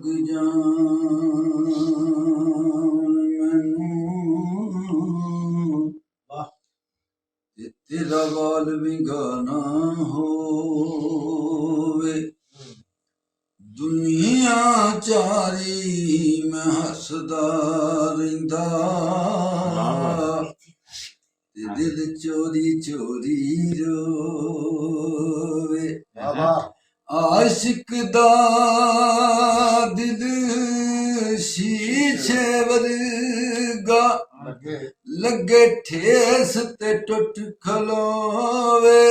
ਜਾਨ ਮੈਨੂੰ ਤੇ ਤੇਰਾ ਵਾਲ ਵਿੰਗਾ ਨਾ ਹੋਵੇ। ਦੁਨੀਆ ਚਾਰੀ ਮੈਂ ਹੱਸਦਾ ਰਹਿੰਦਾ ਤੇ ਦਿਲ ਚੋਰੀ ਚੋਰੀ ਰੋਵੇ। ਆਸ਼ਿਕ ਦਾ ਦਿਲ ਸ਼ੀਸ਼ੇ ਵਰਗਾ ਲੱਗੇ ਠੇਸ ਤੇ ਟੁੱਟ ਖਲੋਵੇ।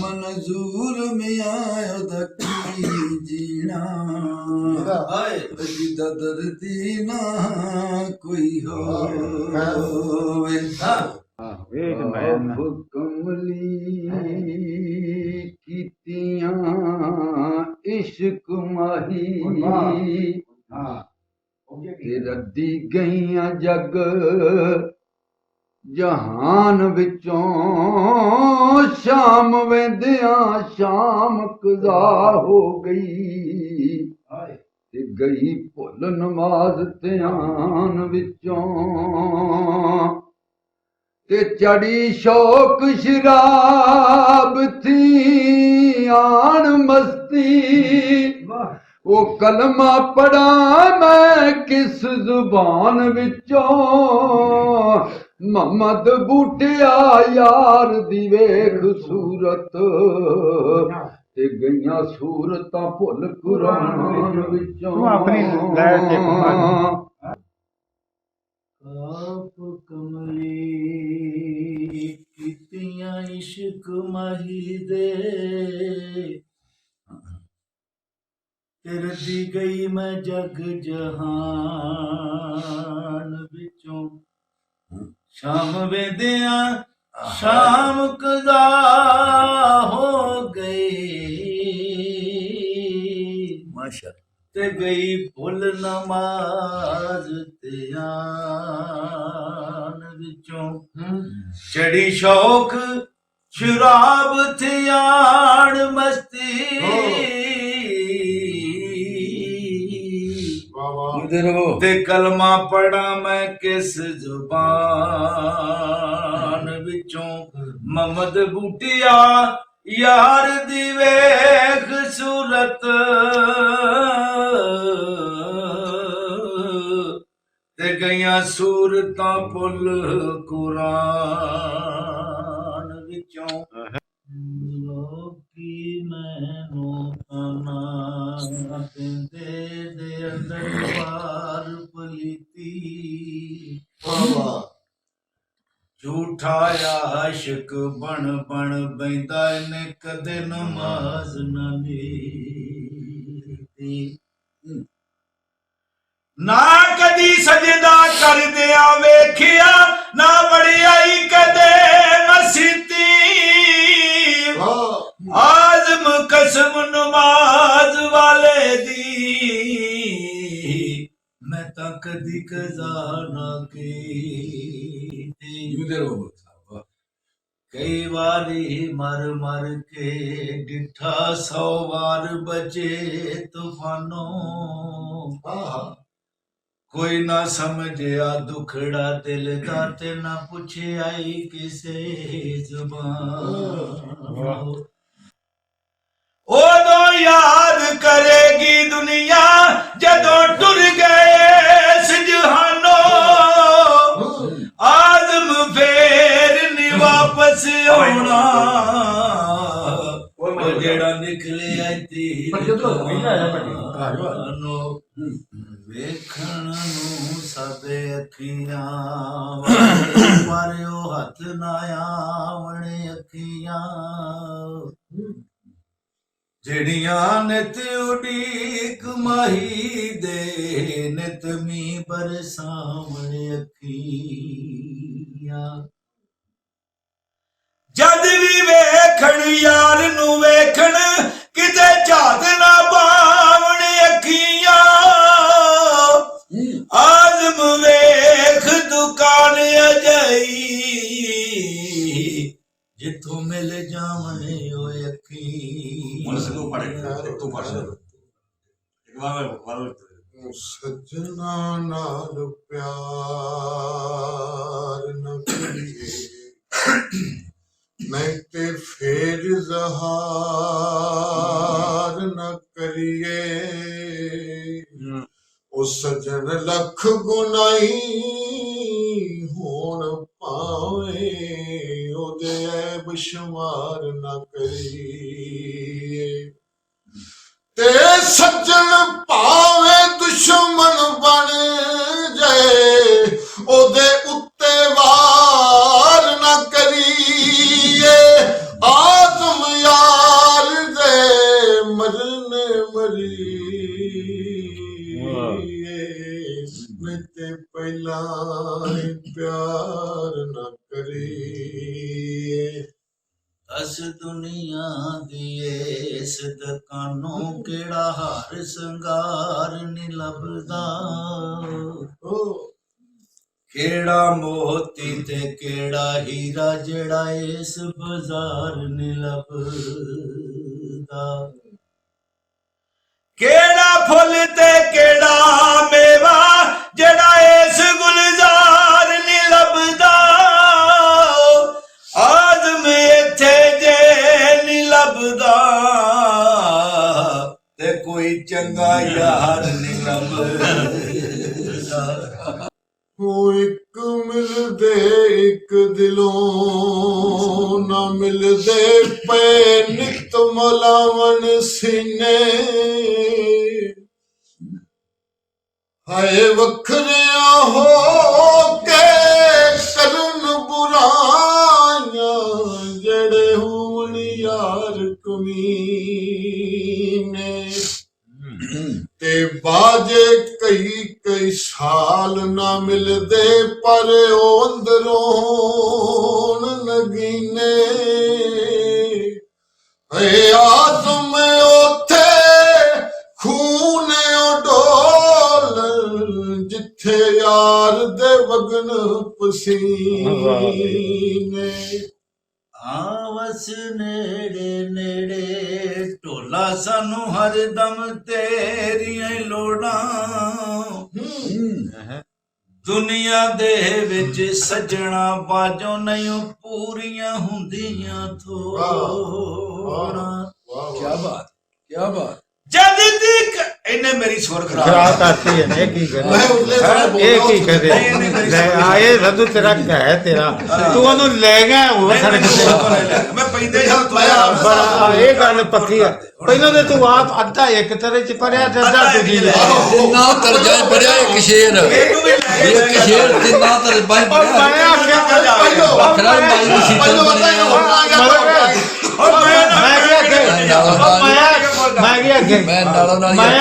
ਮਨਜ਼ੂਰ ਮਿਆਂ ਉਹਦਾ ਕੀ ਜੀਣਾ ਜਿਹਦਾ ਦਰਦੀ ਨਾ ਕੋਈ ਹੋਵੇ। ਕਮਲੀ ਕੀਤੀਆਂ ਇਸ਼ਕ ਮਾਹੀ ਤੇ ਰੱਦੀ ਗਈਆਂ ਜਗ ਜਹਾਨ ਵਿੱਚੋਂ। ਸ਼ਾਮ ਵੇਂਦਿਆਂ ਸ਼ਾਮ ਕਜ਼ਾ ਹੋ ਗਈ ਤੇ ਗਈ ਭੁੱਲ ਨਮਾਜ਼ ਧਿਆਨ ਵਿੱਚੋਂ। ਤੇ ਚੜੀ ਸ਼ੌਕ ਸ਼ਰਾਬ ਥੀ ਆਣ ਮਸਤੀ। ਉਹ ਕਲਮਾ ਪੜਾਂ ਮੈਂ ਕਿਸ ਜ਼ੁਬਾਨ ਵਿੱਚੋਂ। ਮੁਹੰਮਦ ਬੂਟਿਆ ਯਾਰ ਦੀ ਵੇਖ ਸੂਰਤ ਤੇ ਗਈਆਂ ਸੂਰਤਾਂ ਭੁੱਲ ਕੁਰਾਨ ਵਿੱਚੋਂ। ਆਪ ਕਮਲੀ ਕੀਤੀਆਂ ਇਸ਼ਕ ਮਾਹੀ ਦੇ ਰਦੀ ਗਈ ਮੈਂ ਜਗ ਜਹਾਨ ਵਿੱਚੋਂ। ਸ਼ਾਮ ਵੇਂਦਿਆਂ ਸ਼ਾਮ ਕਜ਼ਾ ਹੋ ਗਈ ਮਾਸ਼ਾ ਤੇ ਗਈ ਭੁੱਲ ਨਮਾਜ਼ ਧਿਆਨ ਵਿੱਚੋਂ। ਚੜੀ ਸ਼ੌਕ ਸ਼ਰਾਬ ਥਿਆਣ ਮਸਤੀ। ਤੇ ਕਲਮਾ ਪੜਾ ਮੈਂ ਕਿਸ ਜ਼ੁਬਾਨ ਵਿੱਚੋਂ। ਮੁਹੰਮਦ ਬੂਟਿਆ ਯਾਰ ਦੀ ਵੇਖ ਸੂਰਤ ਤੇ ਗਈਆਂ ਸੂਰਤਾਂ ਭੁੱਲ ਕੁਰਾਨ ਵਿੱਚੋਂ। ਲੋਕੀ ਮੈਨੂੰ ਖਾਣਾ ਦਿੰਦੇ ਦੇ ਅੰਦਰ ਵਾਰ ਪਲੀਤੀ। ਝੂਠਾ ਆਸ਼ਿਕ ਬਣ ਬਣ ਬੈਂਦਾ ਇਹਨੇ ਕਦੇ ਨਮਾਜ਼ ਨਾ ਲੀਤੀ। ਨਾ ਕਦੀ ਸਜਦਾ ਕਰਦਿਆਂ ਵੇਖਿਆ ਨਾ ਵੜਿਆਈ ਕਦੇ ਮਸੀਤੀ। ਆਜ਼ਮ ਕਸਮ ਨਮਾਜ਼ ਵਾਲੇ ਦੀ ਮੈਂ ਤਾਂ ਕਦੀ ਕਜ਼ਾ ਨਾ ਕੀਤੀ। ਕਈ ਵਾਰੀ ਮਰ ਮਰ ਕੇ ਡਿਠਾ 100 ਵਾਰ ਬਚੇ ਤੂਫਾਨੋਂ। ਕੋਈ ਨਾ ਸਮਝਿਆ ਦੁਖੜਾ ਦਿਲ ਦਾ ਤੇ ਨਾ ਪੁੱਛਿਆ ਕਿਸੇ ਜ਼ੁਬਾਨ। ਉਦੋਂ ਯਾਦ ਕਰੇਗੀ ਦੁਨੀਆ ਜਦੋਂ ਟੁਰ ਗਏ ਇਸ ਜਹਾਨੋਂ। ਆਜ਼ਮ ਫੇਰ ਨੀ ਵਾਪਸ ਆਉਣਾ ਉਹ ਜਿਹੜਾ ਨਿਕਲਿਆ ਤੀਰੋਂ। ਵੇਖਣ ਨੂੰ ਸਭ ਅੱਖੀਆਂ ਪਰ ਉਹ ਹੱਥ ਨਾ ਆਵਣ ਅੱਖੀਆਂ। ਜਿਹੜੀਆਂ ਨਿਤ ਉਡੀਕ ਮਾਹੀ ਦੇ ਨਿਤ ਮੀਂਹ ਬਰਸਾਵਣ ਅੱਖੀਆਂ। ਜਦ ਵੀ ਵੇਖਣ ਯਾਰ ਨੂੰ ਵੇਖਣ ਕਿਤੇ ਝਾਤ ਨਾ ਪਾਵਣ ਅੱਖੀਆਂ। ਆਜ਼ਮ ਵੇਖ ਦੁਕਾਨ ਅਜਾਈ ਜਿੱਥੋਂ ਮਿਲ ਜਾਵਣ ਓਏ ਅੱਖੀ। ਸੱਜਣਾ ਨਾਲ ਪਿਆਰ ਨ ਕਰੀਏ ਨਹੀਂ ਤੇ ਫੇਰ ਜ਼ਹਾਰ ਨ ਕਰੀਏ ਉਹ ਸੱਜਣ ਲੱਖ ਗੁਨਾਈ ਹੋਣ ਪਾਵੇ ਉਹਦੇ ਐਬ ਸ਼ੁਮਾਰ ਨ ਕਰੀਏ ਤੇ ਸੱਜਣ ਭਾਵੇਂ ਦੁਸ਼ਮਣ ਬਣ ਜਾਏ ਉਹਦੇ ਉੱਤੇ ਵਾਰ ਨਾ ਕਰੀਏ ਆਦਮ ਯਾਰ ਦੇ ਮਰਨ ਮਰੀਏ ਨਹੀਂ ਤੇ ਪਹਿਲਾਂ ਹੀ ਪਿਆਰ ਨਾ ਕਰੀਏ ਅਸ ਦੁਨੀਆ ਦੀ ਇਸ ਦੁਕਾਨੋਂ ਕਿਹੜਾ ਹਾਰ ਸੰਗਾਰ ਨੀ ਲੱਭਦਾ ਕਿਹੜਾ ਮੋਤੀ ਤੇ ਕਿਹੜਾ ਹੀਰਾ ਜਿਹੜਾ ਇਸ ਬਾਜ਼ਾਰ ਨੀ ਲੱਭਦਾ ਕਿਹੜਾ ਫੁੱਲ ਤੇ ਕਿਹੜਾ ਮੇਵਾ ਜਿਹੜਾ ਇਸ ਗੁਲਜ਼ਾਰ ਨੀ ਲੱਭਦਾ ਆਦਮ ਇੱਥੇ ਜੇ ਨੀ ਲੱਭਦਾ ਤੇ ਕੋਈ ਚੰਗਾ ਯਾਰ ਨੀ ਲੱਭਦਾ ਉਹ ਇੱਕ ਮਿਲਦੇ ਇੱਕ ਦਿਲੋਂ ਨਾ ਮਿਲਦੇ ਪਏ ਨਿਤ ਮਲਾਵਣ ਸੀਨੇ ਹਾਏ ਵੱਖਰਿਆਂ ਹੋ ਕੇ ਕਰਨ ਬੁਰਾਈਆਂ ਜਿਹੜੇ ਹੋਣ ਯਾਰ ਕਮੀਨੇ ਤੇ ਬਾਜੇ ਕਈ ਸਾਲ ਨਾ ਮਿਲਦੇ ਪਰ ਉਹ ਅੰਦਰੋਂ ਨਗੀਨੇ ਹੇ ਆਦਮ ਉੱਥੇ ਖੂਨ ਡੋਲ ਜਿੱਥੇ ਯਾਰ ਦੇ ਵਗਨ ਪਸੀਨੇ ਆਵਸ ਨੇੜੇ ਨੇੜੇ ਢੋਲਾ ਸਾਨੂੰ ਹਰਦਮ ਤੇਰੀਆਂ ਲੋੜਾਂ ਦੁਨੀਆ ਦੇ ਵਿੱਚ ਸੱਜਣਾ ਬਾਜੋਂ ਨਹੀਂ ਪੂਰੀਆਂ ਹੁੰਦੀਆਂ ਥੋੜਾਂ क्या बात ਜਦ ਤੱਕ ਇਹਨੇ ਮੇਰੀ ਸੁਰ खराब ਖਰਾਬ आती है ने की करे मैं उरले सारे बोल एक ही रहा हूं। करे ले आए रद्दू तेरा है तेरा तू ओनु ले गया वो सड़क से ਮੈਂ ਪੈਂਦੇ ਜਾਂ बड़ा ये गल पक्की है पहले तो तू आप अद्धा एक तरह च पढ़या ते अद्धा दूजी ले जिन्ना तरजा पढ़िया एक शेर एक शेर जिन्ना तरजा और मैं आख्या बखरा माई दी सीतल बने मैं क्या मैं क्या नालों नाल मैं ही